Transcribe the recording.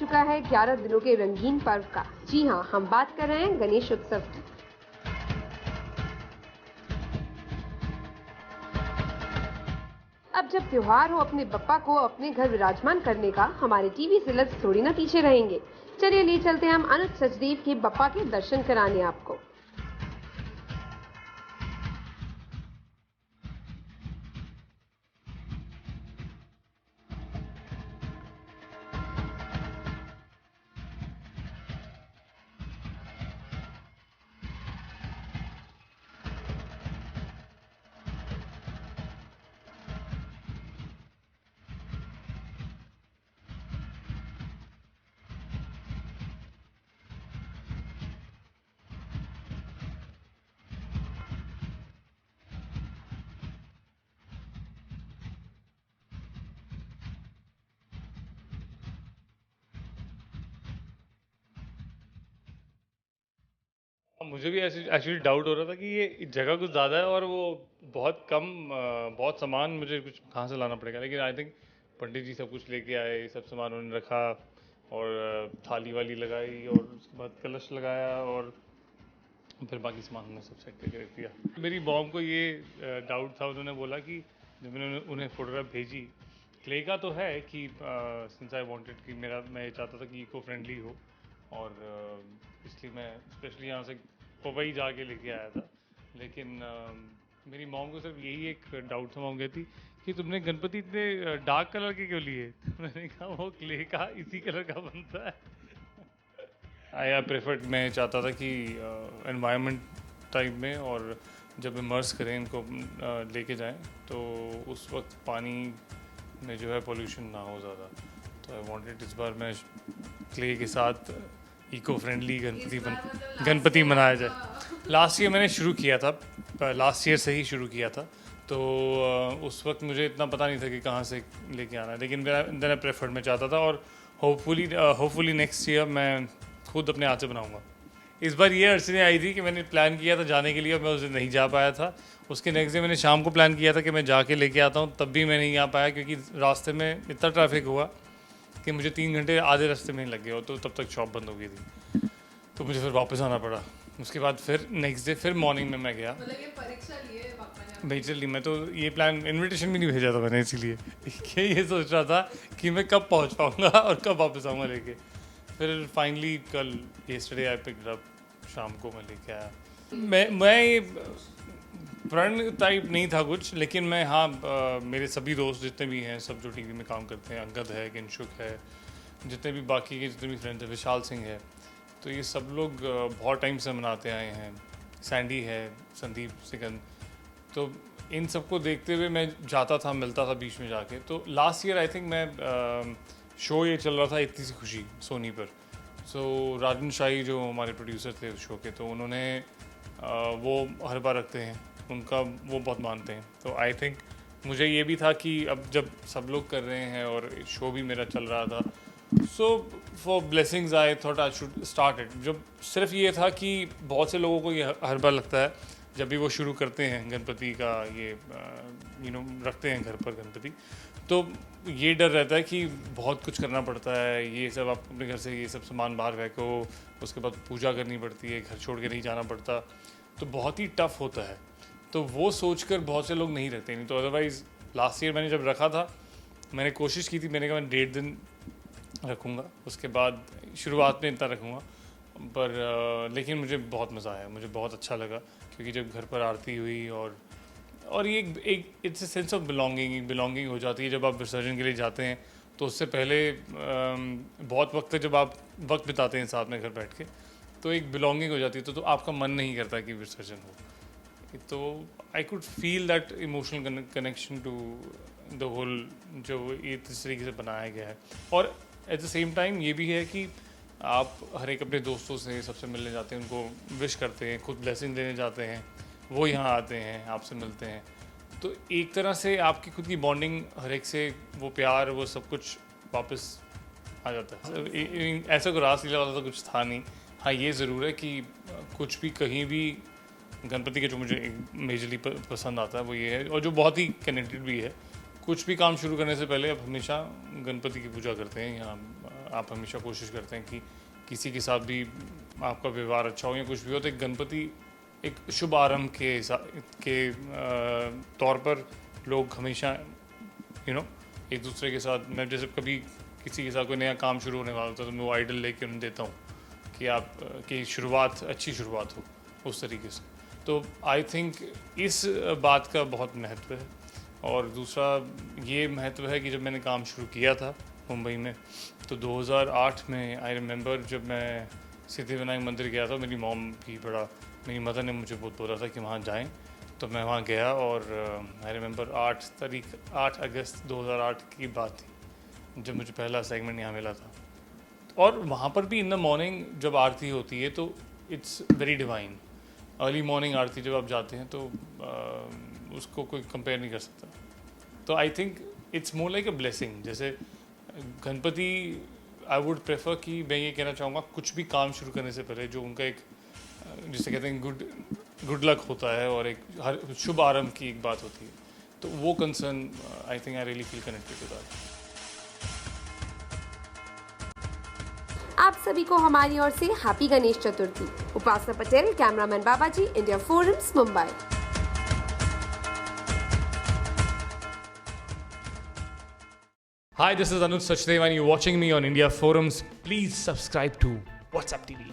चुका है 11 दिनों के रंगीन पर्व का। जी हाँ, हम बात कर रहे हैं गणेश उत्सव की। अब जब त्योहार हो अपने बप्पा को अपने घर विराजमान करने का, हमारे टीवी सेलेब्स थोड़ी ना पीछे रहेंगे। चलिए ले चलते हैं हम अनुज सचदेव के बप्पा के दर्शन कराने आपको। मुझे भी ऐसे एक्चुअली डाउट हो रहा था कि ये जगह कुछ ज़्यादा है और वो बहुत कम बहुत सामान मुझे कुछ कहाँ से लाना पड़ेगा, लेकिन आई थिंक पंडित जी सब कुछ लेके आए, सब सामान उन्होंने रखा और थाली वाली लगाई और उसके बाद कलश लगाया और फिर बाकी सामान हमने सब सेट करके रख दिया। मेरी मॉम को ये डाउट था, उन्होंने बोला कि जब मैंने उन्हें फ़ोटोग्राफ भेजी, क्ले का तो है कि सिंस आई वांटेड कि मैं चाहता था कि इको फ्रेंडली हो और इसलिए मैं स्पेशली यहाँ से पवई जाके लेके आया था। लेकिन मेरी मॉम को सिर्फ यही एक डाउट था, मॉम कहती कि तुमने गणपति इतने डार्क कलर के क्यों लिए? तो मैंने कहा वो क्ले का इसी कलर का बनता है। आई प्रेफर्ड, मैं चाहता था कि एनवायरनमेंट टाइप में और जब इमर्स करें इनको लेके जाएं तो उस वक्त पानी में जो है पोल्यूशन ना हो ज़्यादा। तो आई वांटेड इस बार मैं क्ले के साथ इको फ्रेंडली गणपति मनाया जाए। लास्ट ईयर मैंने शुरू किया था, लास्ट ईयर से ही शुरू किया था, तो उस वक्त मुझे इतना पता नहीं था कि कहाँ से लेके आना है, लेकिन मेरा प्रेफर्ड मैं चाहता था और होपफुली नेक्स्ट ईयर मैं खुद अपने हाथ से बनाऊंगा। इस बार ये अड़चने आई थी कि मैंने प्लान किया था जाने के लिए और मैं उस दिन नहीं जा पाया था। उसके नेक्स्ट डे मैंने शाम को प्लान किया था कि मैं जाके लेके आता हूँ, तब भी मैं नहीं आ पाया क्योंकि रास्ते में इतना ट्रैफिक हुआ कि मुझे 3 घंटे आधे रास्ते में ही लग गए और तो तब तक शॉप बंद हो गई थी, तो मुझे फिर वापस आना पड़ा। उसके बाद फिर नेक्स्ट डे फिर मॉर्निंग में मैं गया। मतलब ये परीक्षा लिए पापा ने? बेसिकली मैं तो ये प्लान इनविटेशन भी नहीं भेजा था मैंने, इसीलिए कि ये सोच रहा था कि मैं कब पहुंच पाऊंगा और कब वापस आऊँगा लेके। फिर फाइनली कल येस्टरडे आई पिक्ड अप, शाम को मैं लेके आया। मैं ये प्रण टाइप नहीं था कुछ, लेकिन मैं हाँ मेरे सभी दोस्त जितने भी हैं, सब जो टीवी में काम करते हैं, अंगद है, किंशुक है, जितने भी बाकी के जितने भी फ्रेंड्स हैं, विशाल सिंह है, तो ये सब लोग बहुत टाइम से मनाते आए हैं। सैंडी है, संदीप सिकंद, तो इन सबको देखते हुए मैं जाता था, मिलता था बीच में जाके। तो लास्ट ईयर आई थिंक मैं शो ये चल रहा था इतनी सी खुशी सोनी पर, सो राजन शाही जो हमारे प्रोड्यूसर थे उस शो के, तो उन्होंने वो हर बार रखते हैं, उनका वो बहुत मानते हैं। तो आई थिंक मुझे ये भी था कि अब जब सब लोग कर रहे हैं और शो भी मेरा चल रहा था, so for blessings I thought I should start it. जब सिर्फ ये था कि बहुत से लोगों को ये हर बार लगता है जब भी वो शुरू करते हैं गणपति का, ये रखते हैं घर पर गणपति, तो ये डर रहता है कि बहुत कुछ करना पड़ता है, ये सब आप अपने घर से ये सब सामान बाहर फेंको, उसके बाद पूजा करनी पड़ती है, घर छोड़ के नहीं जाना पड़ता, तो बहुत ही टफ होता है। तो वो सोचकर बहुत से लोग नहीं रखते, नहीं तो अदरवाइज़ लास्ट ईयर मैंने जब रखा था, मैंने कोशिश की थी, मैंने कहा मैं 1.5 दिन रखूँगा, उसके बाद शुरुआत में इतना रखूँगा, पर लेकिन मुझे बहुत मज़ा आया, मुझे बहुत अच्छा लगा क्योंकि जब घर पर आरती हुई और ये एक it's a sense of belonging हो जाती है जब आप विसर्जन के लिए जाते हैं। तो उससे पहले बहुत वक्त तक जब आप वक्त बिताते हैं साथ में घर बैठ के, तो एक बिलोंगिंग हो जाती है, तो आपका मन नहीं करता कि विसर्जन हो। तो I could feel that emotional connection to the whole जो ये इस तरीके से बनाया गया है। और एट द सेम टाइम ये भी है कि आप हर एक अपने दोस्तों से सबसे मिलने जाते हैं, उनको विश करते हैं, खुद ब्लेसिंग देने जाते हैं, वो यहाँ आते हैं, आपसे मिलते हैं, तो एक तरह से आपकी खुद की बॉन्डिंग, हर एक से वो प्यार, वो सब कुछ वापस आ जाता है। ऐसा कोई रास लीला वाला तो कुछ था नहीं। हाँ ये ज़रूर है कि कुछ भी कहीं भी गणपति के जो मुझे मेजरली पसंद आता है वो ये है, और जो बहुत ही कनेक्टेड भी है, कुछ भी काम शुरू करने से पहले आप हमेशा गणपति की पूजा करते हैं यहाँ आप हमेशा कोशिश करते हैं कि किसी के साथ भी आपका व्यवहार अच्छा हो या कुछ भी हो, तो एक गणपति एक शुभ आरंभ के तौर पर लोग हमेशा एक दूसरे के साथ, मैं जैसे कभी किसी के साथ कोई नया काम शुरू होने वाला होता है तो मैं वो आइडल लेके उन्हें देता हूँ कि आप की शुरुआत अच्छी शुरुआत हो उस तरीके से। तो आई थिंक इस बात का बहुत महत्व है। और दूसरा ये महत्व है कि जब मैंने काम शुरू किया था मुंबई में, तो 2008 में आई रिमेंबर जब मैं सिद्धिविनायक मंदिर गया था, मेरी मदर ने मुझे बहुत बोला था कि वहाँ जाएं, तो मैं वहाँ गया। और आई रिमेंबर 8 अगस्त 2008 की बात थी जब मुझे पहला सेगमेंट यहाँ मिला था। और वहाँ पर भी इन द मॉर्निंग जब आरती होती है तो it's very divine. Early morning aarti जब आप जाते हैं तो उसको कोई कंपेयर नहीं कर सकता। तो I think it's more like a blessing. जैसे गणपति, आई वुड प्रेफर कि मैं ये कहना चाहूँगा, कुछ भी काम शुरू करने से पहले जो उनका एक जिसे कहते हैं गुड लक होता है और एक हर शुभ आरंभ की एक बात होती है, तो वो concern I think I really feel connected to that. आप सभी को हमारी ओर से happy Ganesh Chaturthi. Upasana Patel, cameraman Babaji, India forums, Mumbai. Hi, this is Anuj Sachdev and you're watching me on India Forums. Please subscribe to WhatsApp TV.